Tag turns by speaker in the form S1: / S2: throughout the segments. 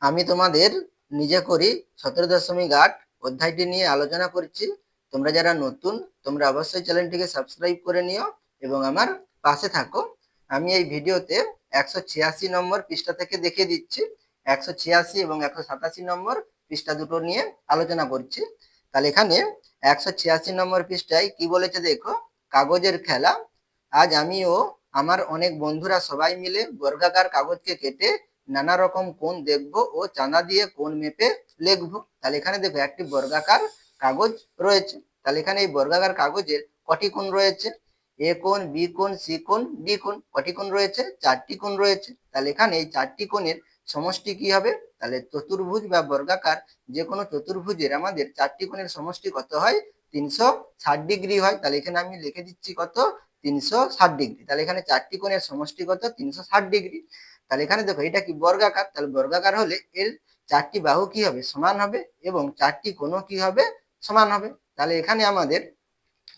S1: আমি তোমাদের নিজে করি 17.8 অধ্যায়টি নিয়ে আলোচনা করছি। তোমরা যারা নতুন তোমরা অবশ্যই চ্যানেলটিকে সাবস্ক্রাইব করে নিও এবং আমার পাশে থাকো। আমি এই ভিডিওতে 186 নম্বর পৃষ্ঠা থেকে দেখিয়ে দিচ্ছি। 186 এবং 187 নম্বর পৃষ্ঠা দুটো নিয়ে আলোচনা করছি। তাহলে এখানে 186 নম্বর পৃষ্ঠায় কি বলেছে দেখো, কাগজের খেলা। আজ আমি ও আমার অনেক বন্ধুরা সবাই মিলে বর্গাকার কাগজকে কেটে নানা রকম কোণ দেখবো ও চাঁদা দিয়ে কোণ মেপে লিখবো। তাহলে এখানে দেখো একটি বর্গাকার কাগজ রয়েছে। তাহলে এখানে এই বর্গাকার কাগজের কটি কোণ রয়েছে? এ কোণ, বি কোণ, সি কোণ, ডি কোণ। কটি কোণ রয়েছে? 4টি কোণ রয়েছে। তাহলে এখানে এই 4টি কোণের সমষ্টি কি হবে? তাহলে চতুর্ভুজ বা বর্গাকার যে কোনো চতুর্ভুজের আমাদের 4টি কোণের সমষ্টি কত হয়? 360 ডিগ্রি হয়। তাহলে এখানে আমি লিখে দিচ্ছি কত? 360 ডিগ্রি। তাহলে এখানে 4টি কোণের সমষ্টি কত? 360 ডিগ্রি। তাহলে এখানে দেখো এটা কি বর্গাকার, তাহলে বর্গাকার হলে এর 4টি বাহু কি হবে? সমান হবে এবং 4টি কোণও কি হবে? সমান হবে। তাহলে এখানে আমাদের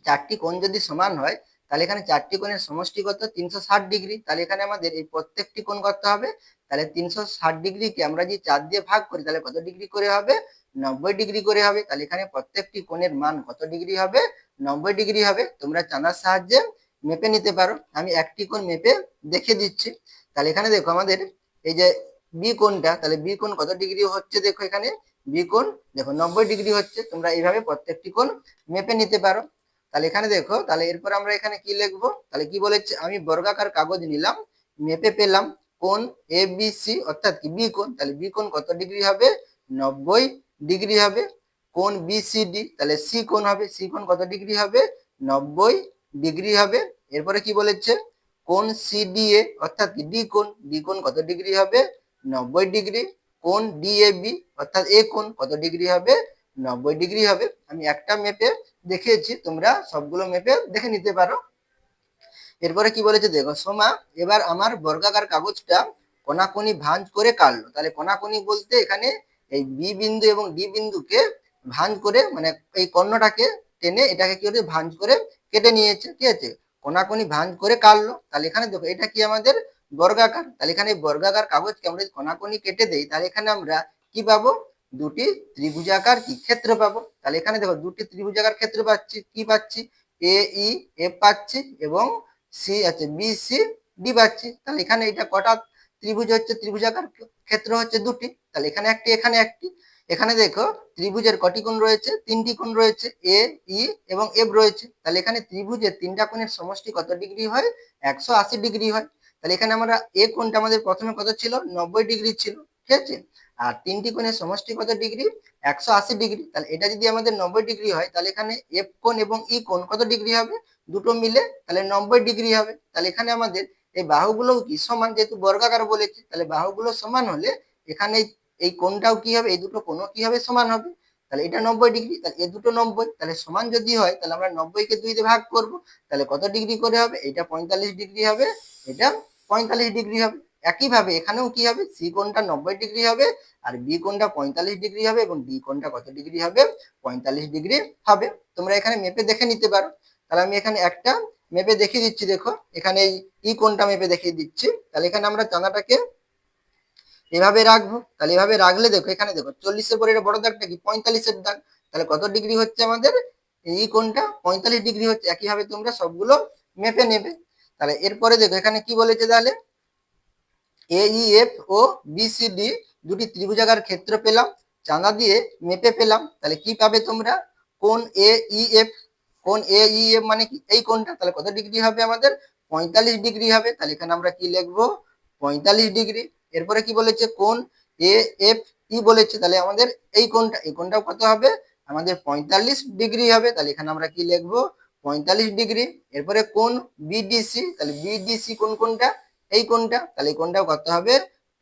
S1: 4টি কোণ যদি সমান হয় তাহলে এখানে 4টি কোণের সমষ্টি কত? 360 ডিগ্রি। তাহলে এখানে আমাদের এই প্রত্যেকটি কোণ কত হবে? তাহলে 360 ডিগ্রিকে আমরা যদি 4 দিয়ে ভাগ করি তাহলে কত ডিগ্রি করে হবে? 90 ডিগ্রি করে হবে। তাহলে এখানে প্রত্যেকটি কোণের মান কত ডিগ্রি হবে? 90 ডিগ্রি হবে। তোমরা চাঁদার সাহায্যে মেপে নিতে পারো। আমি একটি কোণ মেপে দেখে দিচ্ছি। তাহলে এখানে দেখো আমাদের এই যে বি কোণটা, তাহলে বি কোণ কত ডিগ্রি হচ্ছে? দেখো এখানে বি কোণ দেখো 90 ডিগ্রি হচ্ছে। তোমরা এইভাবে প্রত্যেকটি কোণ মেপে নিতে পারো। তাহলে এখানে দেখো, তাহলে এরপর আমরা এখানে কি লিখবো? তাহলে কি বলেছে? আমি বর্গাকার কাগজ নিলাম, মেপে পেলাম কোণ এ বি সি অর্থাৎ কি বি কোণ। তাহলে বি কোণ কত ডিগ্রি হবে? 90 ডিগ্রি হবে। কোণ বি সি ডি, তাহলে সি কোণ হবে, সি কোণ কত ডিগ্রি হবে? 90 ডিগ্রি হবে। এরপরে কি বলেছে? কোণ সি ডি এ অর্থাৎ কি ডি কোণ, ডি কোণ কত ডিগ্রি হবে? 90 ডিগ্রি। কোণ ডি এ বি অর্থাৎ এ কোণ কত ডিগ্রি হবে? 90 ডিগ্রি হবে। আমি একটা মেপে দেখিয়েছি, তোমরা সবগুলো মেপে দেখে নিতে পারো। এরপরে কি বলেছে দেখো, সোমা এবার আমার বর্গাকার কাগজটা কোনাকুনি ভাঁজ করে কাটলো। তাহলে কোনাকুনি বলতে এখানে এই বি বিন্দু এবং ডি বিন্দুকে ভাঁজ করে, মানে এই কর্ণটাকে টেনে এটাকে কি হচ্ছে? ভাঁজ করে কেটে নিয়েছে, ঠিক আছে? কোনাকুনি ভাঁজ করে কাটলো। তাহলে এখানে দেখো এটা কি আমাদের বর্গাকার। তাহলে এখানে বর্গাকার কাগজকে আমরা যদি কোনাকুনি কেটে দেই তাহলে এখানে আমরা কি পাবো? দুটি ত্রিভুজাকার কি ক্ষেত্র পাবো। তাহলে এখানে দেখো দুটি ত্রিভুজাকার ক্ষেত্র পাচ্ছি। কি পাচ্ছি? এ ই এফ পাচ্ছি এবং সি আছে বি সি ডি পাচ্ছি। তাহলে এখানে এটা কটা ত্রিভুজ হচ্ছে? ত্রিভুজাকার ক্ষেত্র হচ্ছে দুটি। তাহলে এখানে একটি, এখানে একটি। এখানে দেখো ত্রিভুজের কটি কোণ রয়েছে? 3টি কোণ রয়েছে, এ ই এবং এফ রয়েছে। তাহলে এখানে ত্রিভুজের 3টা কোণের সমষ্টি কত ডিগ্রি হয়? 180 ডিগ্রি হয়। তাহলে এখানে আমরা এ কোণটা আমাদের প্রথমে কত ছিল? 90 ডিগ্রি ছিল, ঠিক আছে? আর 3টি কোণের সমষ্টি কত ডিগ্রি? 180 ডিগ্রি। তাহলে এটা যদি আমাদের 90 ডিগ্রি হয় তাহলে এখানে এফ কোণ এবং ই কোণ কত ডিগ্রি হবে? দুটো মিলে তাহলে 90 ডিগ্রি হবে। তাহলে এখানে আমাদের এই বাহুগুলো কি সমান, যেহেতু বর্গাকার বলেছে তাহলে বাহুগুলো সমান হলে এখানে এই কোণটাও কি হবে? এই দুটো কোণও কি হবে? সমান হবে। তাহলে এটা 90 ডিগ্রি, তাহলে এই দুটো 90, তাহলে সমান যদি হয় তাহলে আমরা 90 কে 2 দিয়ে ভাগ করব। তাহলে কত ডিগ্রি করে হবে? এটা 45 ডিগ্রি হবে, এটা 45 ডিগ্রি হবে। একইভাবে এখানেও কি হবে? সি কোণটা 90 ডিগ্রি হবে আর বি কোণটা 45 ডিগ্রি হবে এবং ডি কোণটা কত ডিগ্রি হবে? 45 ডিগ্রি হবে। তোমরা এখানে মেপে দেখে নিতে পারো। তাহলে আমি এখানে একটা মেপে দেখিয়ে দিচ্ছি। দেখো এখানে এই ই কোণটা মেপে দেখিয়ে দিচ্ছি। তাহলে এখানে আমরা চাঁদাটাকে এভাবে রাখবো। তাহলে এভাবে রাখলে দেখো এখানে দেখো 40-এর পরে এটা বড় দাগটা কি? 45-এর দাগ। তাহলে কত ডিগ্রি হচ্ছে আমাদের? এই কোণটা 45 ডিগ্রি হচ্ছে। একইভাবে তোমরা সবগুলো মেপে নেবে। তাহলে এরপরে দেখো এখানে কি বলেছে? তাহলে A E F O B C D দুটি ত্রিভুজাকার ক্ষেত্র পেলাম, চাঁদা দিয়ে মেপে পেলাম। তাহলে কি পাবে তোমরা? কোণ এ ই এফ, কোণ এ ই এফ মানে কি? এই কোণটা, তাহলে কত ডিগ্রি হবে আমাদের? 45 ডিগ্রি হবে। তাহলে এখানে আমরা কি লিখবো? 45 ডিগ্রি। এরপরে কি বলেছে? কোণ এ এফ ই বলেছে, তাহলে আমাদের এই কোণটা, এই কোণটাও কত হবে? আমাদের 45 ডিগ্রি হবে। তাহলে এখানে আমরা কি লিখবো? 45 ডিগ্রি। এরপরে কোণ বিডিসি, তাহলে বিডিসি কোন কোনটা? এই কোণটা, তাহলে এই কোণটাও কত হবে?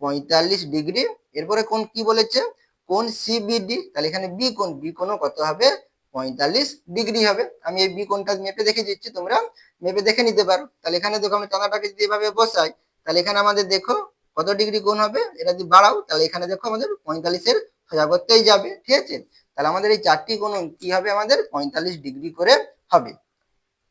S1: 45 ডিগ্রি। এরপরে কোণ কি বলেছে? কোণ সিবিডি, তাহলে এখানে বি কোণ, বি কোণও কত হবে? 45 ডিগ্রি হবে। আমি এই বি কোণটা মেপে দেখে দিচ্ছি, তোমরা মেপে দেখে নিতে পারো। তাহলে এখানে দেখো আমি চাঁদাটাকে যদি এভাবে বসাই তাহলে এখানে আমাদের দেখো কত ডিগ্রি কোণ হবে? এটা যদি বাড়াও তাহলে এখানে দেখো আমাদের 45-এর সোজা করতেই যাবে, ঠিক আছে? তাহলে আমাদের এই 4টি কোণ কি হবে? আমাদের 45 ডিগ্রি করে হবে।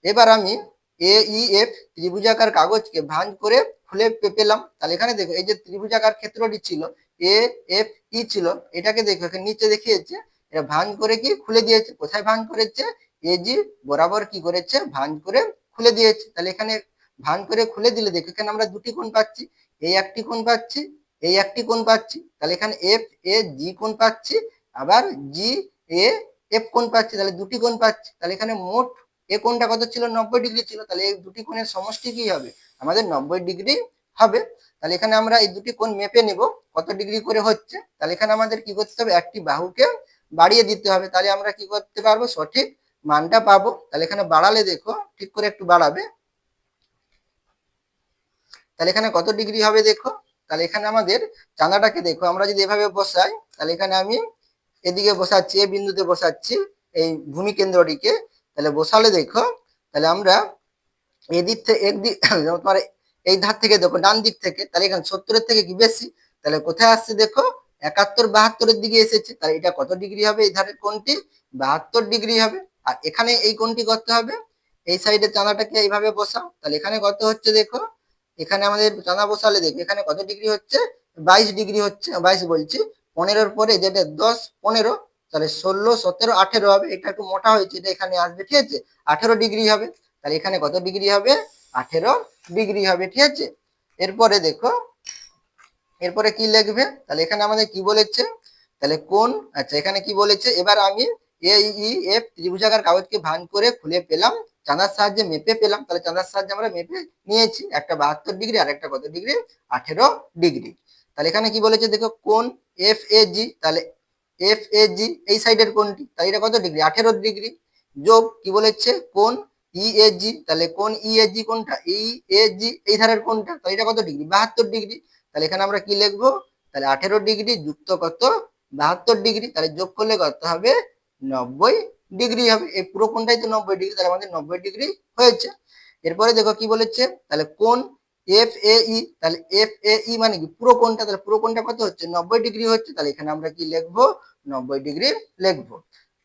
S1: এবার আমি এ ই এফ ত্রিভুজাকার কাগজকে ভাঁজ করে খুলে পেলাম। তাহলে এখানে দেখো এই যে ত্রিভুজাকার ক্ষেত্রটি ছিল এ এফ ই ছিল, এটাকে দেখো এখানে নিচে দেখিয়েছে, এটা ভাঁজ করে কি খুলে দিয়েছে। কোথায় ভাঁজ করেছে? এজি বরাবর কি করেছে? ভাঁজ করে খুলে দিয়েছে। তাহলে এখানে ভাঁজ করে খুলে দিলে দেখো এখানে আমরা দুটি কোণ পাচ্ছি, এই একটি কোণ পাচ্ছি, এই একটি কোণ পাচ্ছি। তাহলে এখানে এফ এ জি কোণ পাচ্ছি, আবার জি এ এফ কোণ পাচ্ছি, তাহলে দুটি কোণ পাচ্ছি। তাহলে এখানে মোট এ কোণটা কত ছিল? 90 ডিগ্রি ছিল। তাহলে এই দুটি কোণের সমষ্টি কি হবে? আমাদের 90 ডিগ্রি হবে। তাহলে এখানে আমরা এই দুটি কোণ মেপে নিব কত ডিগ্রি করে হচ্ছে। তাহলে এখানে আমাদের কি করতে হবে? একটি বাহুকে বাড়িয়ে দিতে হবে, তাহলে আমরা কি করতে পারবো? সঠিক মানটা পাবো। তাহলে এখানে বাড়ালে দেখো ঠিক করে একটু বাড়াবে, তাহলে এখানে কত ডিগ্রি হবে দেখো। তাহলে এখানে আমাদের চাঁদাটাকে দেখো, আমরা যদি এভাবে বসাই, তাহলে এখানে আমি এদিকে বসাচ্ছি, এ বিন্দুতে বসাচ্ছি এই ভূমি কেন্দ্রটিকে। তাহলে বসালে দেখো, তাহলে আমরা এদিক থেকে একদিক তোমার এই ধার থেকে দেখো ডান দিক থেকে, তাহলে এখানে 70-এর থেকে কি বেশি, তাহলে কোথায় আসছে দেখো? 71-72-এর দিকে এসেছে। তাহলে এটা কত ডিগ্রি হবে? এই ধারের কোণটি 72 ডিগ্রি হবে। আর এখানে এই কোণটি করতে হবে, এই সাইডে চাঁদাটাকে এইভাবে বসাও, তাহলে এখানে কত হচ্ছে দেখো। এখানে আমাদের চাঁদা বসালে দেখো এখানে কত ডিগ্রি হচ্ছে? 22 ডিগ্রি হচ্ছে, 22 বলছি, 15-এর পরে যেটা 10 15, তাহলে 16 17 18 হবে। এটা একটু মোটা হয়েছে, এটা এখানে আসবে, ঠিক আছে, 18 ডিগ্রি হবে। তাহলে এখানে কত ডিগ্রি হবে? 18 ডিগ্রি হবে, ঠিক আছে। এরপরে দেখো, এরপরে কি লিখবে? তাহলে এখানে আমাদের কি বলেছে? তাহলে কোন, আচ্ছা এখানে কি বলেছে? এবার আমি এ ই এফ ত্রিভুজাকার কাগজকে ভাঁজ করে খুলে পেলাম, চাঁদার সাহায্যে মেপে পেলাম। তাহলে চাঁদার সাহায্যে আমরা মেপে নিয়েছি, একটা 72 ডিগ্রি আর একটা কত ডিগ্রি? 18 ডিগ্রি। তাহলে এখানে কি বলেছে দেখো? কোন এফ এ জি, তাহলে এফ এ জি এই সাইডের কোনটি, তাহলে এটা কত ডিগ্রি? 18 ডিগ্রি। যোগ কি বলেছে? কোন ই এ জি, তাহলে কোন ই এ জি কোনটা? ই এ জি এই ধারের কোনটা, তাহলে এটা কত ডিগ্রি? 72 ডিগ্রি। তাহলে এখানে আমরা কি লিখবো? তাহলে 18 ডিগ্রি যুক্ত কত? 72 ডিগ্রি, তাহলে যোগ করলে কত হবে? 90 ডিগ্রি হবে। এই পুরো কোণটাই তো 90 ডিগ্রি, তাহলে আমাদের 90 ডিগ্রি হয়েছে। এরপরে দেখো কি বলেছে? তাহলে কোন এফ এ ই, তাহলে এফ এ ই মানে কি? পুরো কোণটা, তাহলে পুরো কোণটা কত হচ্ছে? 90 ডিগ্রি হচ্ছে। তাহলে এখানে আমরা কি লিখবো? 90 ডিগ্রি লিখবো।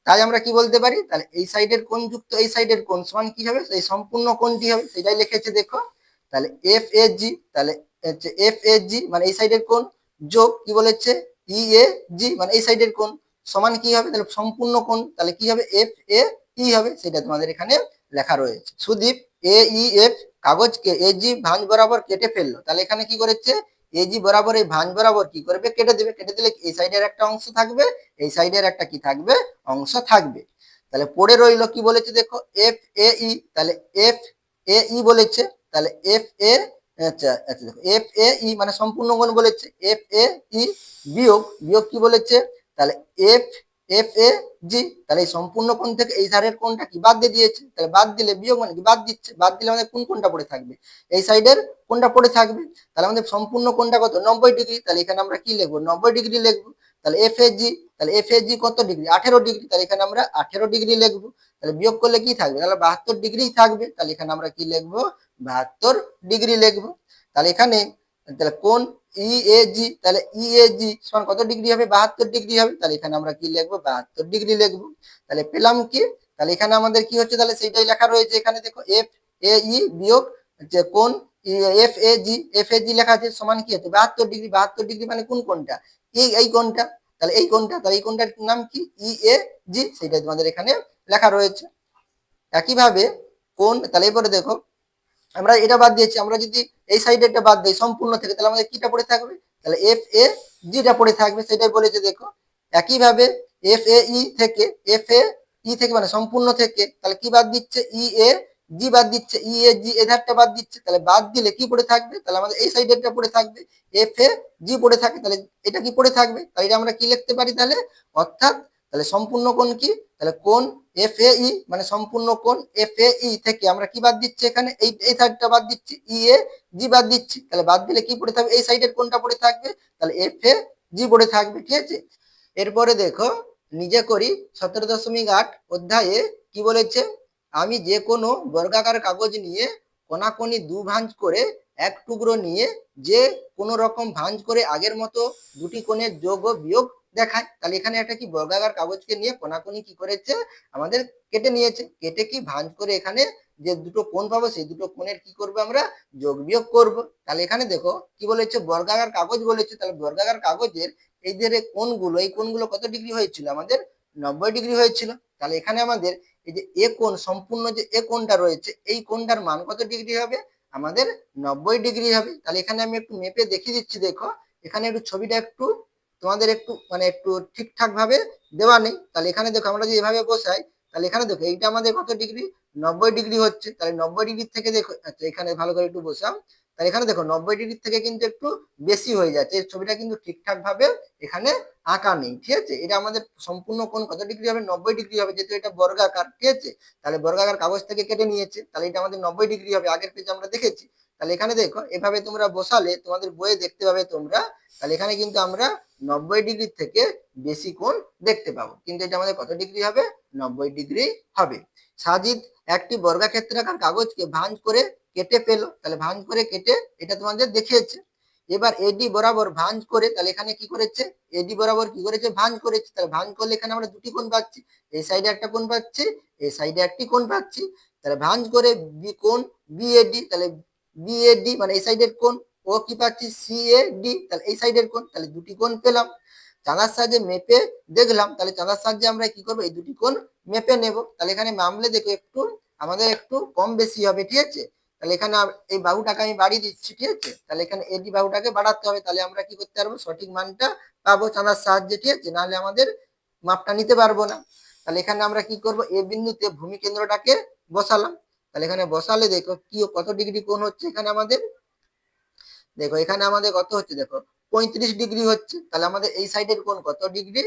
S1: তাই আমরা কি বলতে পারি? তাহলে এই সাইডের কোণ যুক্ত এই সাইডের কোণ সমান কি হবে? এই সম্পূর্ণ কোণটি হবে, সেটাই লিখেছে দেখো। তাহলে এফ এ জি, তাহলে এফ এ জি মানে এই সাইডের কোণ, যোগ কি বলেছে? ই এ জি মানে এই সাইডের কোণ, সমান কি হবে? তাহলে সম্পূর্ণ কোণ, তাহলে কি হবে? এফ এ ই হবে, সেটা তোমাদের এখানে লেখা রয়েছে। সুদীপ এ ই এফ কাগজকে এজি ভাঁজ বরাবর কেটে ফেললো। তাহলে এখানে কি করেছে? এজি বরাবর এই ভাঁজ বরাবর কি করবে? কেটে দেবে। কেটে দিলে এই সাইডের একটা অংশ থাকবে, এই সাইডের একটা কি থাকবে? অংশ থাকবে। তাহলে পড়ে রইলো কি বলেছে দেখো? এফ এ ই, তাহলে এফ এ ই বলেছে, তাহলে এফ এ, আচ্ছা আচ্ছা দেখো এফ এ ই মানে সম্পূর্ণ কোণ বলেছে, এফ এ ই বিয়োগ, বিয়োগ কি বলেছে? তাহলে এফ এফ এ জি, তাহলে এই সম্পূর্ণ কোণ থেকে এই ধারের কোণটা কি বাদ দিয়ে দিয়েছে, তাহলে বাদ দিলে বিয়োগ মানে কি? বাদ দিচ্ছে, বাদ দিলে আমাদের কোন কোণটা পড়ে থাকবে? এই সাইডের কোণটা পড়ে থাকবে। তাহলে আমাদের সম্পূর্ণ কোণটা কত? 90 ডিগ্রি। তাহলে এখানে আমরা কি লিখবো? 90 ডিগ্রি লিখবো। তাহলে এফ এ জি, তাহলে এফ এ জি কত ডিগ্রি? 18 ডিগ্রি। তাহলে এখানে আমরা 18 ডিগ্রি লিখবো। তাহলে বিয়োগ করলে কি থাকবে? তাহলে 72 ডিগ্রি থাকবে। তাহলে এখানে আমরা কি লিখবো? 72 ডিগ্রি লিখবো। তাহলে এখানে তাহলে কোন ই এ জি, তাহলে ই এ জি সমান কত ডিগ্রি হবে? 72 ডিগ্রি হবে। তাহলে এখানে আমরা কি লিখবো? 72 ডিগ্রি লিখবো। তাহলে পেলাম কি? তাহলে এখানে আমাদের কি হচ্ছে? তাহলে সেইটাই লেখা রয়েছে এখানে দেখো, এফ এ ই বিয়োগ যে কোন এফ এ জি, এফ এ জি লেখা আছে সমান কি হচ্ছে? 72 ডিগ্রি। 72 ডিগ্রি মানে কোন কোণটা? এই কোণটা। তাহলে এই কোণটা, তাহলে এই কোণটার নাম কি? ই এ জি, সেটাই তোমাদের এখানে লেখা রয়েছে। একইভাবে কোন, তাহলে এরপরে দেখো আমরা এটা বাদ দিয়েছি, আমরা যদি এই সাইডেরটা বাদ দিই সম্পূর্ণ থেকে, তাহলে আমাদের কিটা পড়ে থাকবে? তাহলে এফ এ জিটা পড়ে থাকবে, সেটাই বলেছে দেখো। একইভাবে এফ এ ই থেকে, এফ এ ই থেকে মানে সম্পূর্ণ থেকে, তাহলে কি বাদ দিচ্ছে? ই এ জি বাদ দিচ্ছে, ই এ জি এধারটা বাদ দিচ্ছে। তাহলে বাদ দিলে কি পড়ে থাকবে? তাহলে আমাদের এই সাইডেরটা পড়ে থাকবে, এফ এ জি পড়ে থাকে। তাহলে এটা কি পড়ে থাকবে? তাহলে এটা আমরা কি লিখতে পারি তাহলে? অর্থাৎ তাহলে সম্পূর্ণ কোণ কি? তাহলে কোণ এফ এ ই মানে সম্পূর্ণ কোণ এফ এ ই থেকে আমরা কি বাদ দিচ্ছি? এখানে এই সাইডটা বাদ দিচ্ছি, ই এ জি বাদ দিচ্ছি। তাহলে বাদ দিলে কি পড়ে থাকবে? এই সাইডের কোণটা পড়ে থাকবে, তাহলে এফ এ জি পড়ে থাকবে, ঠিক আছে। এরপরে দেখো নিজে করি 17.8 অধ্যায়ে কি বলেছে? আমি যে কোনো বর্গাকার কাগজ নিয়ে কোনাকুনি দু ভাঁজ করে এক টুকরো নিয়ে যে কোনো রকম ভাঁজ করে আগের মতো দুটি কোণের যোগ ও বিয়োগ দেখায়। তাহলে এখানে একটা কি বর্গাকার কাগজকে নিয়ে কোনাকুনি কি করেছে? আমাদের কেটে নিয়েছে, কেটে কি ভাঁজ করে এখানে যে দুটো কোণ পাবো সেই দুটো কোণের কি করবো আমরা যোগ বিয়োগ করবো। তাহলে এখানে দেখো কি বলেছে বর্গাকার কাগজ বলেছে, তাহলে বর্গাকার কাগজের এই যে কোণগুলো, এই কোণগুলো কত ডিগ্রি হয়েছিল আমাদের 90 ডিগ্রি হয়েছিল। তাহলে এখানে আমাদের এই যে এ কোণ সম্পূর্ণ যে এ কোণটা রয়েছে এই কোণটার মান কত ডিগ্রি হবে আমাদের 90 ডিগ্রি হবে। তাহলে এখানে আমি একটু মেপে দেখিয়ে দিচ্ছি, দেখো এখানে একটু ছবিটা একটু তোমাদের একটু মানে একটু ঠিকঠাক ভাবে দেওয়া নেই। তাহলে এখানে দেখো আমরা যদি এভাবে বসাই তাহলে এখানে দেখো এইটা আমাদের কত ডিগ্রি 90 ডিগ্রি হচ্ছে। তাহলে 90 ডিগ্রি থেকে দেখো, আচ্ছা এখানে ভালো করে একটু বসাও, তাহলে এখানে দেখো 90 ডিগ্রি থেকে কিন্তু একটু বেশি হয়ে যাচ্ছে, এই ছবিটা কিন্তু ঠিকঠাক ভাবে এখানে আঁকা নেই। ঠিক আছে, এটা আমাদের সম্পূর্ণ কোণ কত ডিগ্রি হবে 90 ডিগ্রি হবে, যেহেতু এটা বর্গাকার। ঠিক আছে, তাহলে বর্গাকার কাগজ থেকে কেটে নিয়েছে, তাহলে এটা আমাদের 90 ডিগ্রি হবে, আগের পেজে আমরা দেখেছি। তাহলে এখানে দেখো এভাবে তোমরা বসালে তোমাদের বইয়ে দেখতে পাবে তোমরা, তাহলে এখানে কিন্তু আমরা 90 ডিগ্রি থেকে বেশি কোণ দেখতে পাবো, কিন্তু এটা আমাদের কত ডিগ্রি হবে 90 ডিগ্রি হবে। সাজিদ একটি বর্গাক্ষেত্রাকার কাগজকে ভাঁজ করে কেটে পেলো, তাহলে ভাঁজ করে কেটে এটা তোমাদের দেখিয়েছে। এবার এডি বরাবর ভাঁজ করে, তাহলে এখানে কি করেছে এডি বরাবর কি করেছে ভাঁজ করেছে, তাহলে ভাঁজ করলে এখানে আমরা দুটি কোণ পাচ্ছি, এই সাইডে একটা কোণ পাচ্ছি, এই সাইডে একটি কোণ পাচ্ছি। তাহলে ভাঁজ করে কোণ বিএডি, তাহলে বিএডি মানে এই সাইডের কোণ, ও কি পাচ্ছি সিএডি, তাহলে এই সাইডের কোণ, তাহলে দুটি কোণ পেলাম। চাঁদার সাহায্যে মেপে দেখলাম, তাহলে চাঁদার সাহায্যে আমরা কি করবো এই দুটি কোণ মেপে নেব। তাহলে এখানে মামলে দেখো একটু আমাদের একটু কম বেশি হবে। ঠিক আছে, তাহলে এখানে এই বাহুটাকে আমি বাড়িয়ে দিচ্ছি। ঠিক আছে, তাহলে এখানে এডি বাহুটাকে বাড়াতে হবে, তাহলে আমরা কি করতে পারবো সঠিক মানটা পাবো চাঁদার সাহায্যে। ঠিক আছে, নাহলে আমাদের মাপটা নিতে পারবো না। তাহলে এখানে আমরা কি করব এ বিন্দুতে ভূমি কেন্দ্রটাকে বসালাম, তাহলে এখানে বসালে দেখো কি কত ডিগ্রি কোণ হচ্ছে এখানে আমাদের, দেখো এখানে আমাদের কত হচ্ছে দেখো 35 ডিগ্রি হচ্ছে। তাহলে আমাদের এই সাইডের কোণ কত ডিগ্রি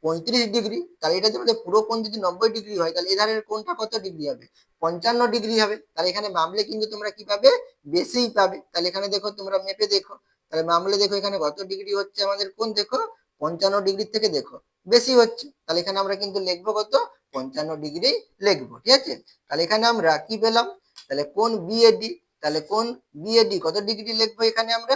S1: 35 ডিগ্রি। তাহলে এটা যদি পুরো কোণ যদি 90 ডিগ্রি হয় তাহলে এধারের কোণটা কত ডিগ্রি হবে 55 ডিগ্রি হবে। তাহলে এখানে মামলে কিন্তু তোমরা কি পাবে বেশিই পাবে। তাহলে এখানে দেখো তোমরা মেপে দেখো, তাহলে মামলে দেখো এখানে কত ডিগ্রি হচ্ছে আমাদের কোণ, দেখো 55 ডিগ্রি থেকে দেখো বেশি হচ্ছে। তাহলে এখানে আমরা কিন্তু লিখবো কত 55 ডিগ্রি লিখবো। ঠিক আছে, তাহলে এখানে আমরা কি পেলাম, তাহলে কোণ বিএডি, তাহলে কোণ বিএডি কত ডিগ্রি লিখবো এখানে আমরা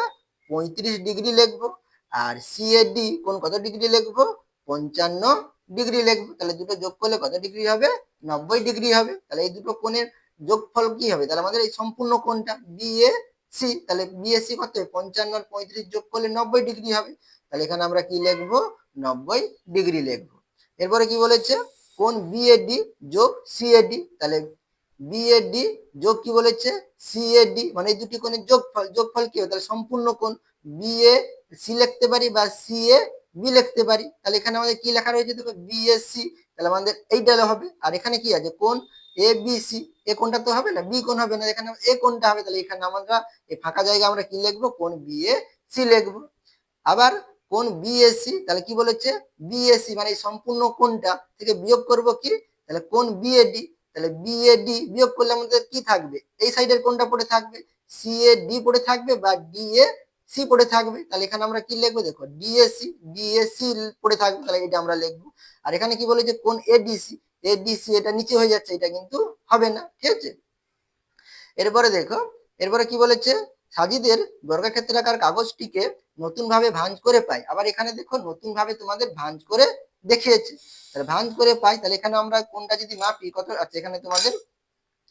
S1: 35 ডিগ্রি লিখবো। আর সিএডি কোণ কত ডিগ্রি লিখবো 55 ডিগ্রি লিখবো। তাহলে দুটো যোগ করলে কত ডিগ্রি হবে 90 ডিগ্রি হবে। তাহলে এই দুটো কোণের যোগফল কি হবে, তাহলে আমাদের এই সম্পূর্ণ কোণটা বিএসি, তাহলে বিএসি কত 55 আর 35 যোগ করলে 90 ডিগ্রি হবে। তাহলে এখানে আমরা কি লিখবো 90 ডিগ্রি লিখবো। এরপরে কি বলেছে কোণ বিএডি যোগ সিএডি, তাহলে বিএডি যোগ কি বলেছে সিএডি, মানে এই দুটি কোণের যোগফল, যোগফল কি হবে তাহলে সম্পূর্ণ কোণ বিএ সি লিখতে পারি বা সিএ বি লিখতে পারি। তাহলে এখানে আমাদের কি লেখা রয়েছে দেখো বিএসসি, তাহলে আমাদের এইটা হবে। আর এখানে কি আছে কোণ এ বি সি, এ কোণটা তো হবে না, বি কোণ হবে না, এখানে এ কোণটা হবে। তাহলে এখানে আমরা এই ফাঁকা জায়গা আমরা কি লিখবো কোণ বিএ সি লিখবো। আবার কোণ বিএসসি, তাহলে কি বলেছে বিএসসি মানে এই সম্পূর্ণ কোণটা থেকে বিয়োগ করব কি, তাহলে কোণ বিএডি, তাহলে বিএডি বিয়োগ করলে আমাদের কি থাকবে এই সাইডের কোণটা পড়ে থাকবে সিএডি পড়ে থাকবে বা ডিএসি পড়ে থাকবে। তাহলে এখানে আমরা কি লিখবো দেখো ডিএসি, ডিএসি পড়ে থাকবে, তাহলে এটা আমরা লিখবো। আর এখানে কি বলেছে কোণ এডিসি, এডিসি এটা নিচে হয়ে যাচ্ছে, এটা কিন্তু হবে না। ঠিক আছে, এরপরে দেখো এরপরে কি বলেছে সাজিদের বর্গক্ষেত্রাকার কাগজটিকে নতুন ভাবে ভাঁজ করে পাই। আবার এখানে দেখো নতুন ভাবে তোমাদের ভাঁজ করে দেখিয়েছে, তাহলে ভাঁজ করে পাই। তাহলে এখানে আমরা কোনটা যদি মাপি কত, আচ্ছা এখানে তোমাদের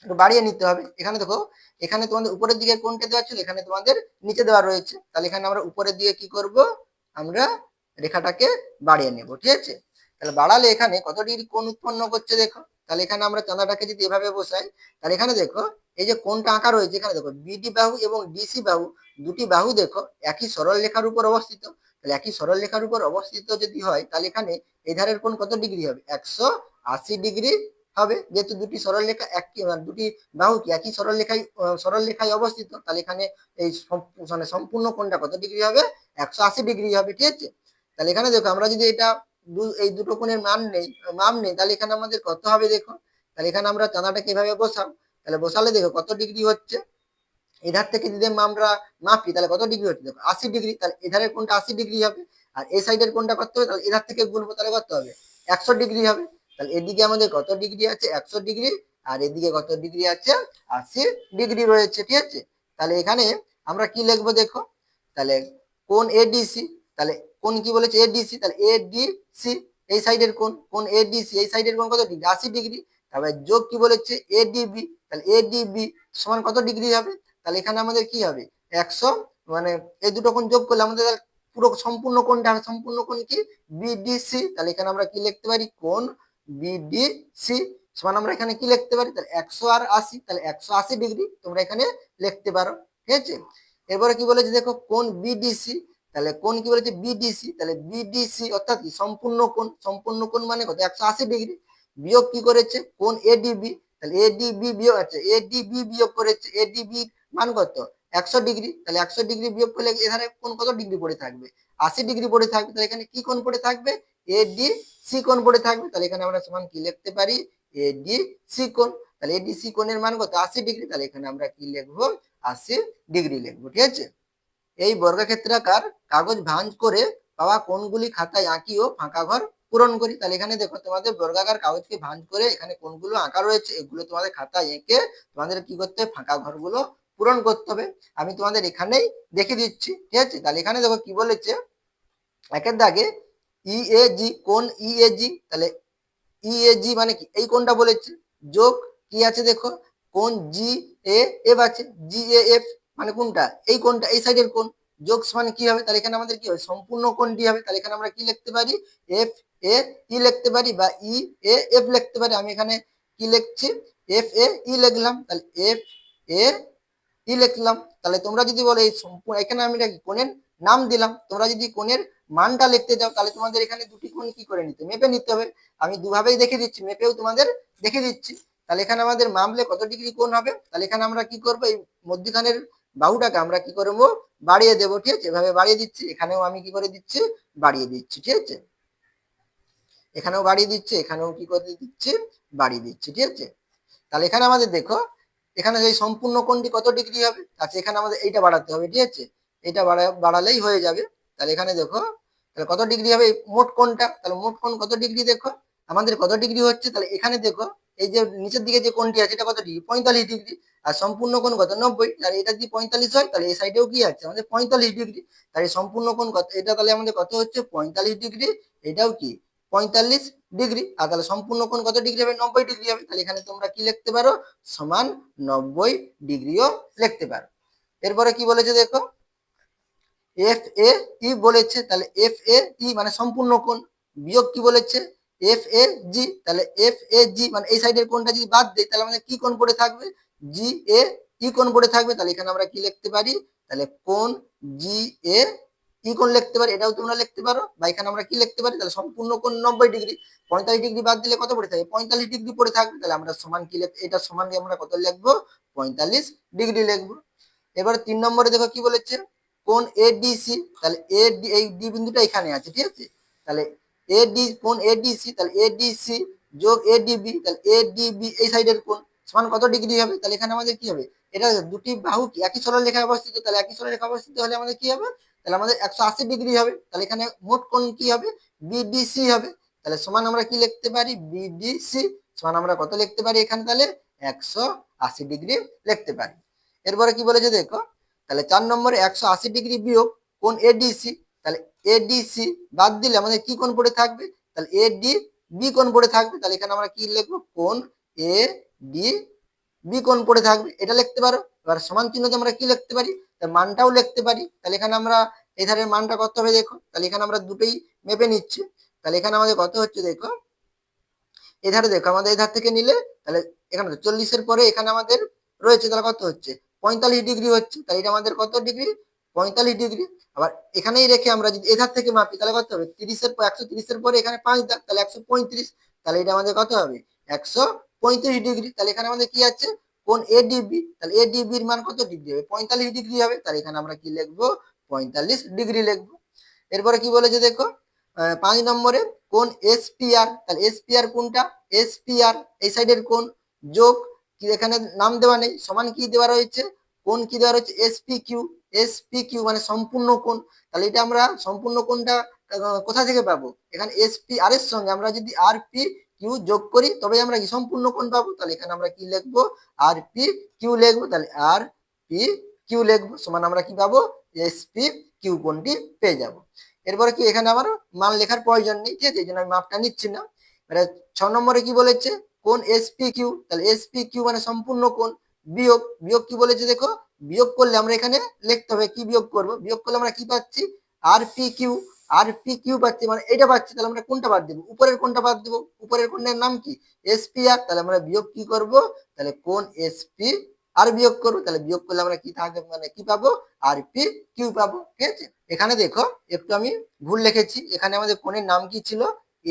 S1: একটু বাড়িয়ে নিতে হবে। এখানে দেখো এখানে তোমাদের উপরের দিকে কোনটা দেওয়া ছিল, এখানে তোমাদের নিচে দেওয়া রয়েছে। তাহলে এখানে আমরা উপরের দিকে কি করব আমরা রেখাটাকে বাড়িয়ে নেব। ঠিক আছে, তাহলে বাড়ালে এখানে কত ডিগ্রি কোণ উৎপন্ন করছে দেখো। তাহলে এখানে আমরা চাঁদাটাকে যদি এভাবে বসাই, তাহলে এখানে দেখো এই যে কোণটা আঁকা রয়েছে এখানে দেখো বিডি বাহু এবং ডিসি বাহু, দুটি বাহু দেখো একই সরল রেখার উপর অবস্থিত। তাহলে একই সরল রেখার উপর অবস্থিত যদি হয় তাহলে এখানে এই ধারের কোণ কত ডিগ্রি হবে 180 ডিগ্রি হবে, যেহেতু দুটি সরল রেখা একই দুটি বাহু কি একই সরল রেখায় অবস্থিত। তাহলে এখানে এই মানে সম্পূর্ণ কোণটা কত ডিগ্রি হবে 180 ডিগ্রি হবে। ঠিক আছে, তাহলে এখানে দেখো আমরা যদি এটা এই দুটো কোণের মাপ নেই তাহলে এখানে আমাদের কত হবে দেখো। তাহলে এখানে আমরা চাঁদাটাকে এভাবে বসাম, তাহলে বসালে দেখো কত ডিগ্রি হচ্ছে, এধার থেকে যদি আমরা মাপি তাহলে কত ডিগ্রি হচ্ছে দেখো 80 ডিগ্রি। তাহলে এধারের কোণটা 80 ডিগ্রি হবে, আর এই সাইডের কোণটা কত হবে তাহলে এধার থেকে গুনবো, তাহলে কত হবে 100 ডিগ্রি হবে। তাহলে এদিকে আমাদের কত ডিগ্রি আছে 100 ডিগ্রি, আর এদিকে কত ডিগ্রি আছে 80 ডিগ্রি রয়েছে। ঠিক আছে, তাহলে এখানে আমরা কি লিখবো দেখো, তাহলে কোণ এডিসি, তাহলে কোণ কি বলেছে এডিসি, তাহলে এডিসি এই সাইডের কোণ এডিসি এই সাইডের কোণ কত ডিগ্রি 80 ডিগ্রি। তারপরে যোগ কি বলেছে এডিবি, তাহলে এডিবি সমান কত ডিগ্রি হবে, তাহলে এখানে আমাদের কি হবে 100, মানে এই দুটো কোণ যোগ করলে আমাদের পুরো সম্পূর্ণ কোণটা হবে, সম্পূর্ণ কোণ কি বিডিসি, তাহলে এখানে আমরা কি লিখতে পারি কোণ বিডিসি সমান আমরা এখানে কি লিখতে পারি, তাহলে 100 আর 80, তাহলে 180 ডিগ্রি তোমরা এখানে লিখতে পারো, ঠিক আছে। এরপরে কি বলেছে দেখো কোণ বিডিসি, তাহলে কোণ কি বলেছে বিডিসি, তাহলে বিডিসি অর্থাৎ কি সম্পূর্ণ কোণ মানে কত 180 ডিগ্রি, বিয়োগ কি করেছে কোণ এডিবি, তাহলে এডিবি বিয়োগ আছে এডিবি বিয়োগ করেছে, এডিবি মান কত 100 ডিগ্রি, তাহলে 100 ডিগ্রি বিয়োগ করলে এখানে কোণ কত ডিগ্রি পড়ে থাকবে 80 ডিগ্রি পড়ে থাকবে, তাহলে এখানে কি কোণ পড়ে থাকবে এডিসি কোণ পড়ে থাকবে, তাহলে এখানে আমরা সমান কি লিখতে পারি এডিসি কোণ, তাহলে এডিসি কোণের মান কত 80 ডিগ্রি, তাহলে এখানে আমরা কি লিখবো 80 ডিগ্রি লিখবো, ঠিক আছে। এই বর্গক্ষেত্রাকার কাগজ ভাঁজ করে পাওয়া কোণগুলি খাতায় আঁকি ও ফাঁকা ঘর পূরণ করি, তাহলে এখানে দেখো তোমাদের বর্গাকার কাগজকে ভাঁজ করে এখানে কোণগুলো আঁকা রয়েছে, এগুলো তোমাদের খাতায় এঁকে তোমাদের কি করতে হবে ফাঁকা ঘরগুলো পূরণ করতে হবে, আমি তোমাদের এখানেই দেখে দিচ্ছি, ঠিক আছে। তাহলে এখানে দেখো কি বলেছে একের দাগে ইএজি কোণ ইএজি, তাহলে ইএজি মানে কি এই কোণটা বলেছে, যোগ কি আছে দেখো কোণ জি এ এফ আছে, জি এ এফ মানে কোনটা এই কোণটা এই সাইডের কোণ, যোগ মানে কি হবে, তাহলে এখানে আমাদের কি হবে সম্পূর্ণ কোণটি হবে, তাহলে এখানে আমরা কি লিখতে পারি এফ এ ই লিখতে পারি বা ই এ এফ লিখতে পারি, আমি এখানে কি লিখছি এফ এ ই লিখলাম, তাহলে এফ এ ই লিখলাম, তাহলে তোমরা যদি বলো এই সম্পূর্ণ এখানে আমি কোণের নাম দিলাম, তোমরা যদি কোণের মানটা লিখতে যাও তাহলে তোমাদের এখানে দুটি কোণ কি করে নিতে মেপে নিতে হবে, আমি দুভাবেই দেখে দিচ্ছি মেপেও তোমাদের দেখে দিচ্ছি, তাহলে এখানে আমাদের মাপলে কত ডিগ্রি কোণ হবে, তাহলে এখানে আমরা কি করবো এই মধ্যখানের বাহুটাকে আমরা কি করবো বাড়িয়ে দেবো, ঠিক আছে, এভাবে বাড়িয়ে দিচ্ছি, এখানেও আমি কি করে দিচ্ছি বাড়িয়ে দিচ্ছি, ঠিক আছে, এখানেও বাড়িয়ে দিচ্ছি, এখানেও কি করে দিচ্ছি বাড়িয়ে দিচ্ছি, ঠিক আছে। তাহলে এখানে আমাদের দেখো এখানে এই সম্পূর্ণ কোণটি কত ডিগ্রি হবে, আচ্ছা এখানে আমাদের এইটা বাড়াতে হবে, ঠিক আছে, এটা বাড়ালেই হয়ে যাবে, তাহলে এখানে দেখো তাহলে কত ডিগ্রি হবে মোট কোণটা, তাহলে মোট কোণ কত ডিগ্রি দেখো আমাদের কত ডিগ্রি হচ্ছে, তাহলে এখানে দেখো এই যে নিচের দিকে যে কোণটি আছে এটা কত ডিগ্রি 45 ডিগ্রি, আর সম্পূর্ণ কোণ কত 90, আর এটা যদি 45 হয় তাহলে এই সাইডেও কি আছে আমাদের 45 ডিগ্রি, তাহলে সম্পূর্ণ কোণ কত এটা তাহলে আমাদের কত হচ্ছে 45 ডিগ্রি, এটাও কি 45 ডিগ্রি, আর তাহলে সম্পূর্ণ কোণ কত ডিগ্রি হবে 90 ডিগ্রি হবে, তাহলে এখানে তোমরা কি লিখতে পারো সমান 90 ডিগ্রিও লিখতে পারো। এরপরে কি বলেছে দেখো এফ এ ই বলেছে, তাহলে এফ এ ই মানে সম্পূর্ণ কোণ, বিয়োগ কি বলেছে এফ এ জি, তাহলে এফ এ জি মানে এই সাইডের কোণটা যদি বাদ দেয় তাহলে আমাদের কি কোণ পড়ে থাকবে জি এ ই কোণ পড়ে থাকবে, তাহলে এখানে আমরা কি লিখতে পারি তাহলে কোণ জি এ ই কোণ লিখতে পারি, এটাও তোমরা লিখতে পারো, বা এখানে আমরা কি লিখতে পারি তাহলে সম্পূর্ণ কোণ 90 ডিগ্রি, 45 ডিগ্রি বাদ দিলে কত পড়ে থাকবে 45 ডিগ্রি পড়ে থাকবে, তাহলে আমরা সমান কি এটা সমান দিয়ে আমরা কত লিখবো 45 ডিগ্রি লিখবো। এবার 3 নম্বরে দেখো কি বলেছে কোণ এডিসি, তাহলে এডি এই ডি বিন্দুটা এখানে আছে, ঠিক আছে, তাহলে এডি কোণ এডিসি, তাহলে এডিসি যোগ এডিবি, তাহলে এডিবি এই সাইডের কোণ সমান কত ডিগ্রি হবে, তাহলে এখানে আমাদের কি হবে এটা দুটি বাহু কি একই সরলরেখায় অবস্থিত, তাহলে একই সরলরেখায় অবস্থিত হলে আমাদের কি হবে তাহলে আমাদের 180 ডিগ্রি হবে, তাহলে এখানে মোট কোণ কি হবে বিডিসি হবে, তাহলে সমান আমরা কি লিখতে পারি বিডিসি সমান আমরা কত লিখতে পারি এখানে তাহলে 180 ডিগ্রি লিখতে পারি। এরপরে কি বলেছে দেখো তাহলে 4 নম্বরে 180 ডিগ্রি বিয়োগ কোণ এডিসি, তাহলে এডিসি বাদ দিলে আমাদের কি কোণ পড়ে থাকবে তাহলে এডি বি কোণ পড়ে থাকবে, তাহলে এখানে আমরা কি লিখবো কোণ এ ডি বি কোণ পড়ে থাকবে, এটা লিখতে পারো। এবার সমান চিহ্নতে আমরা কি লিখতে পারি তার মানটাও লিখতে পারি, তাহলে এখানে আমরা এই ধারের মানটা কত হবে দেখো, তাহলে এখানে আমরা দুটোই মেপে নিচ্ছি, তাহলে এখানে আমাদের কত হচ্ছে দেখো এই ধারে দেখো আমাদের এই ধার থেকে নিলে তাহলে এখানে 40-এর পরে এখানে আমাদের রয়েছে তাহলে কত হচ্ছে 45 ডিগ্রি হচ্ছে, তাহলে এটা আমাদের কত ডিগ্রি 45 ডিগ্রি, আবার এখানেই রেখে আমরা যদি এধার থেকে মাপি তাহলে কত হবে 130-এর পরে এখানে 5 দাগ তাহলে 135, তাহলে এটা আমাদের কত হবে 135 ডিগ্রি, তাহলে এখানে আমাদের কি আছে কোণ এডিবি, তাহলে এডিবির মান কত ডিগ্রি হবে 45 ডিগ্রি হবে, তাহলে এখানে আমরা কি লিখবো 45 ডিগ্রি লিখবো। এরপরে কি বলেছে দেখো 5 নম্বরে কোণ এসপিআর, তাহলে এসপিআর কোনটা এসপিআর এই সাইডের কোণ যোগ কি এখানে নাম দেওয়া নেই সমান কি দেওয়া রয়েছে কোণ কি দেওয়া রয়েছে এসপি কিউ, এসপি কিউ মানে সম্পূর্ণ কোণ, তাহলে এটা আমরা সম্পূর্ণ কোণটা কোথা থেকে পাবো এখানে এসপি আর এর সঙ্গে আমরা যদি আর পি কিউ যোগ করি তবে আমরা কি সম্পূর্ণ কোণ পাবো, তাহলে এখানে আমরা কি লিখবো আর পি কিউ লিখবো, তাহলে আর পি কিউ লিখবো সমান আমরা কি পাবো এসপি কিউ কোণটি পেয়ে যাবো। এরপরে কি এখানে আমার মান লেখার প্রয়োজন নেই, ঠিক আছে, এই জন্য আমি মাপটা নিচ্ছি না। 6 নম্বরে কি বলেছে কোণ এসপি কিউ, তাহলে এসপি কিউ মানে সম্পূর্ণ কোণ, বিয়োগ বিয়োগ কি বলেছে দেখো, বিয়োগ করলে আমরা এখানে লিখতে হবে কি বিয়োগ করব, বিয়োগ করলে আমরা কি পাচ্ছি আর পি কিউ, আর পি কিউ পাচ্ছি মানে এটা পাচ্ছি, তাহলে আমরা কোনটা বাদ দেবো, উপরের কোনটা বাদ দেবো, উপরের কোণের নাম কি এসপি আর, তাহলে আমরা বিয়োগ কি করব, তাহলে কোণ এসপি আর বিয়োগ করবো, তাহলে বিয়োগ করলে আমরা কি থাকবে মানে কি পাবো আর পি কিউ পাবো, ঠিক আছে। এখানে দেখো একটু আমি ভুল লিখেছি, এখানে আমাদের কোণের নাম কি ছিল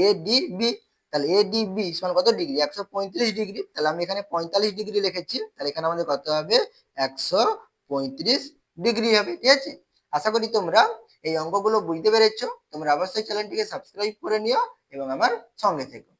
S1: এডিবি, তাহলে এডিবি সমান কত ডিগ্রি 135 ডিগ্রি, তাহলে আমি এখানে 45 ডিগ্রি লিখেছি, তাহলে এখানে আমাদের কত হবে 135 ডিগ্রি হবে, ঠিক আছে। আশা করি তোমরা এই অঙ্কগুলো বুঝতে পেরেছো, তোমরা অবশ্যই চ্যানেলটিকে সাবস্ক্রাইব করে নিও এবং আমার সঙ্গে থেকো।